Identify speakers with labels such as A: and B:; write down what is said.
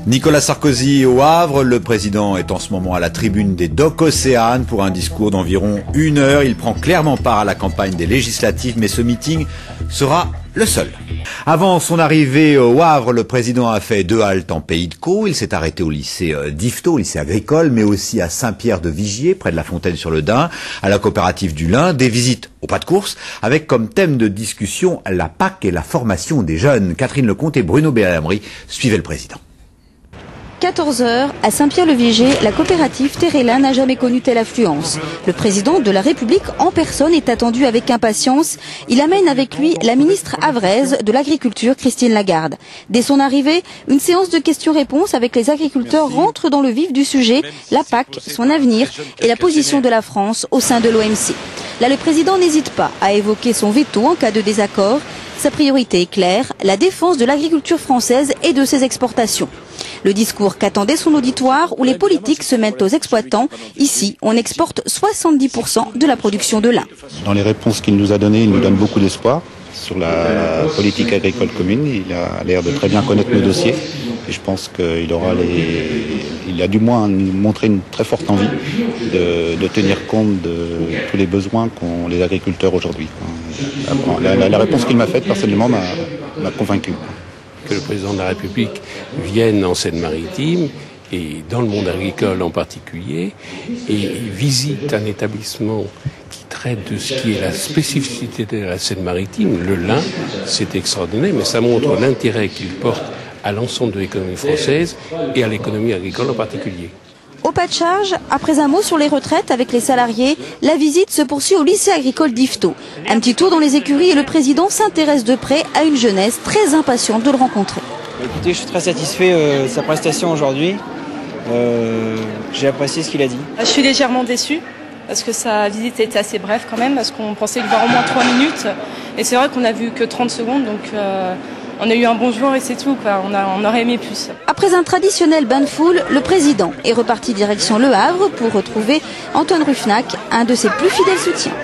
A: Nicolas Sarkozy au Havre, le président est en ce moment à la tribune des Docks Océane pour un discours d'environ 1 heure. Il prend clairement part à la campagne des législatives, mais ce meeting sera le seul. Avant son arrivée au Havre, le président a fait 2 haltes en Pays de Caux. Il s'est arrêté au lycée d'Yvetot, au lycée agricole, mais aussi à Saint-Pierre-de-Vigier, près de la Fontaine-sur-le-Dain, à la coopérative du Lin, des visites au pas de course, avec comme thème de discussion la PAC et la formation des jeunes. Catherine Lecomte et Bruno Bellamri suivaient le président.
B: 14h, à Saint-Pierre-le-Vigier, la coopérative Terrelin n'a jamais connu telle affluence. Le président de la République en personne est attendu avec impatience. Il amène avec lui la ministre havraise de l'Agriculture, Christine Lagarde. Dès son arrivée, une séance de questions-réponses avec les agriculteurs rentre dans le vif du sujet, la PAC, son avenir et la position de la France au sein de l'OMC. Là, le président n'hésite pas à évoquer son veto en cas de désaccord. Sa priorité est claire, la défense de l'agriculture française et de ses exportations. Le discours qu'attendait son auditoire où les politiques se mettent aux exploitants. Ici, on exporte 70% de la production de lin.
C: Dans les réponses qu'il nous a données, il nous donne beaucoup d'espoir sur la politique agricole commune. Il a l'air de très bien connaître nos dossiers. Et je pense qu'il a du moins montré une très forte envie de tenir compte de tous les besoins qu'ont les agriculteurs aujourd'hui. La réponse qu'il m'a faite, personnellement, m'a convaincu.
D: Que le président de la République vienne en Seine-Maritime, et dans le monde agricole en particulier, et visite un établissement qui traite de ce qui est la spécificité de la Seine-Maritime, le lin, c'est extraordinaire, mais ça montre l'intérêt qu'il porte à l'ensemble de l'économie française et à l'économie agricole en particulier.
B: Au pas de charge, après un mot sur les retraites avec les salariés, la visite se poursuit au lycée agricole d'Yvetot. Un petit tour dans les écuries et le président s'intéresse de près à une jeunesse très impatiente de le rencontrer.
E: Écoutez, je suis très satisfait de sa prestation aujourd'hui. J'ai apprécié ce qu'il a dit.
F: Je suis légèrement déçue parce que sa visite était assez brève quand même, parce qu'on pensait lui voir au moins 3 minutes. Et c'est vrai qu'on a vu que 30 secondes, donc on a eu un bonjour et c'est tout, quoi. On aurait aimé plus.
B: Après un traditionnel bain de foule, le président est reparti direction Le Havre pour retrouver Antoine Ruffnac, un de ses plus fidèles soutiens.